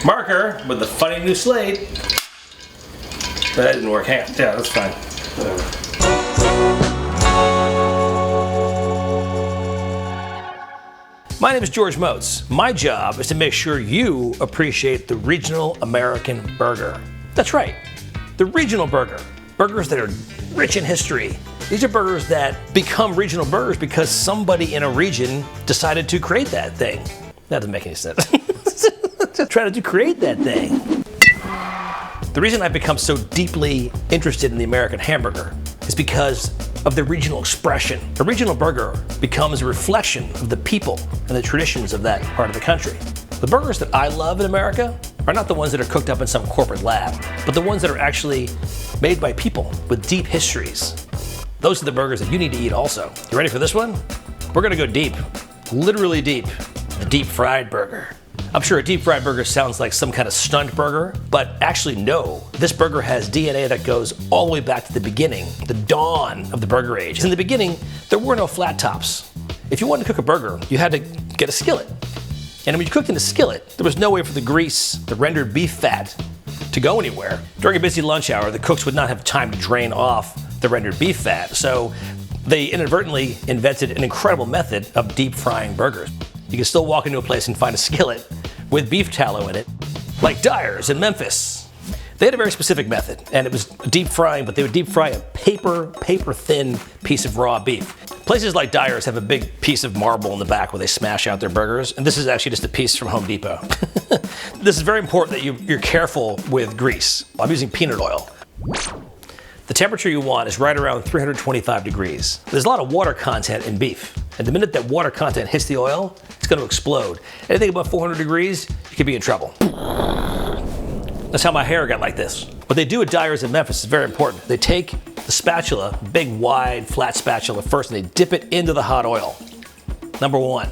marker with the funny new slate. But that didn't work. Hang on. Yeah, that's fine. Whatever. My name is George Motz. My job is to make sure you appreciate the regional American burger. That's right, the regional burger. Burgers that are rich in history. These are burgers that become regional burgers because somebody in a region decided to create that thing. That doesn't make any sense. Just trying to create that thing. The reason I've become so deeply interested in the American hamburger is because of the regional expression. A regional burger becomes a reflection of the people and the traditions of that part of the country. The burgers that I love in America are not the ones that are cooked up in some corporate lab, but the ones that are actually made by people with deep histories. Those are the burgers that you need to eat also. You ready for this one? We're gonna go deep, literally deep. The deep fried burger. I'm sure a deep fried burger sounds like some kind of stunt burger, but actually no. This burger has DNA that goes all the way back to the beginning, the dawn of the burger age. In the beginning, there were no flat tops. If you wanted to cook a burger, you had to get a skillet. And when you cooked in a skillet, there was no way for the grease, the rendered beef fat, to go anywhere. During a busy lunch hour, the cooks would not have time to drain off the rendered beef fat, so they inadvertently invented an incredible method of deep frying burgers. You can still walk into a place and find a skillet with beef tallow in it, like Dyer's in Memphis. They had a very specific method, and it was deep frying, but they would deep fry a paper thin piece of raw beef. Places like Dyer's have a big piece of marble in the back where they smash out their burgers, and this is actually just a piece from Home Depot. This is very important that you're careful with grease. I'm using peanut oil. The temperature you want is right around 325 degrees. There's a lot of water content in beef, and the minute that water content hits the oil, it's going to explode. Anything above 400 degrees, you could be in trouble. That's how my hair got like this. What they do at Dyer's in Memphis is very important. They take the spatula, big, wide, flat spatula first, and they dip it into the hot oil. Number one.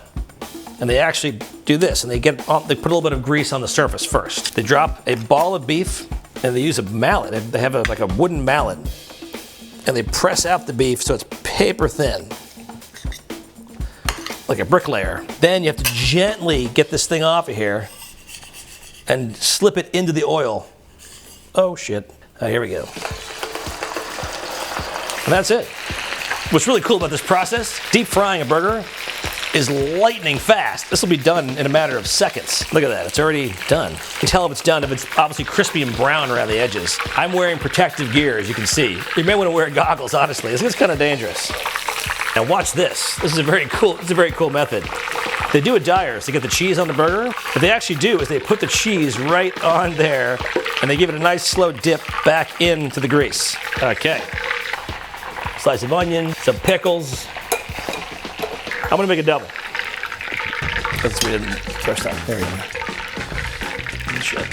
And they actually do this, and they put a little bit of grease on the surface first. They drop a ball of beef, and they use a mallet. They have like a wooden mallet, and they press out the beef so it's paper thin, like a bricklayer. Then you have to gently get this thing off of here and slip it into the oil. Oh shit. Here we go. And that's it. What's really cool about this process, deep frying a burger, is lightning fast. This will be done in a matter of seconds. Look at that, it's already done. You can tell if it's done if it's obviously crispy and brown around the edges. I'm wearing protective gear, as you can see. You may want to wear goggles, honestly. This is kind of dangerous. Now watch this. This is a very cool method. They do at Dyer's to get the cheese on the burger. What they actually do is they put the cheese right on there, and they give it a nice slow dip back into the grease. Okay. Slice of onion, some pickles. I'm gonna make a double. That's what we did the first time. There we go. Shit.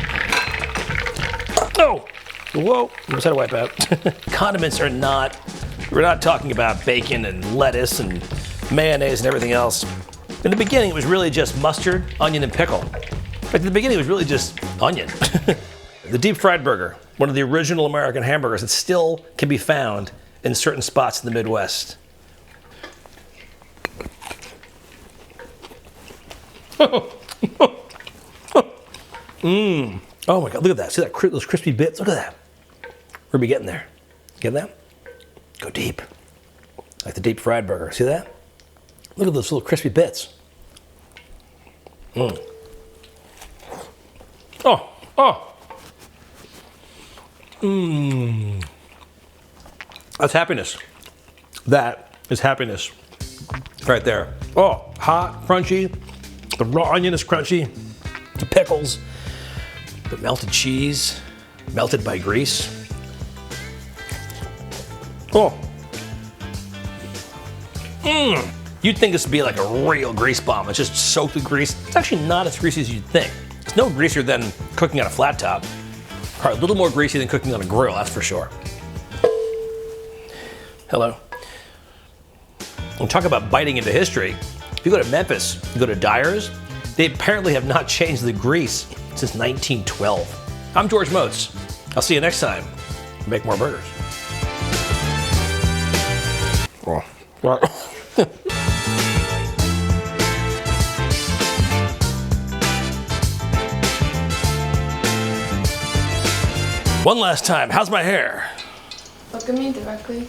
Oh! Whoa! Almost had to wipe out. Condiments are not, we're not talking about bacon and lettuce and mayonnaise and everything else. In the beginning, it was really just mustard, onion, and pickle. In the beginning, it was really just onion. The deep fried burger, one of the original American hamburgers that still can be found in certain spots in the Midwest. Oh my God, look at that. See those crispy bits? Look at that. We're getting there. Get that? Go deep. Like the deep fried burger. See that? Look at those little crispy bits. Oh. That's happiness. That is happiness. Right there. Oh, hot, crunchy. The raw onion is crunchy. The pickles. The melted cheese. Melted by grease. Oh. You'd think this would be like a real grease bomb. It's just soaked with grease. It's actually not as greasy as you'd think. It's no greasier than cooking on a flat top. Probably a little more greasy than cooking on a grill, that's for sure. Hello. When we talk about biting into history, if you go to Memphis, you go to Dyer's, they apparently have not changed the grease since 1912. I'm George Motz. I'll see you next time. Make more burgers. One last time, how's my hair? Look at me directly.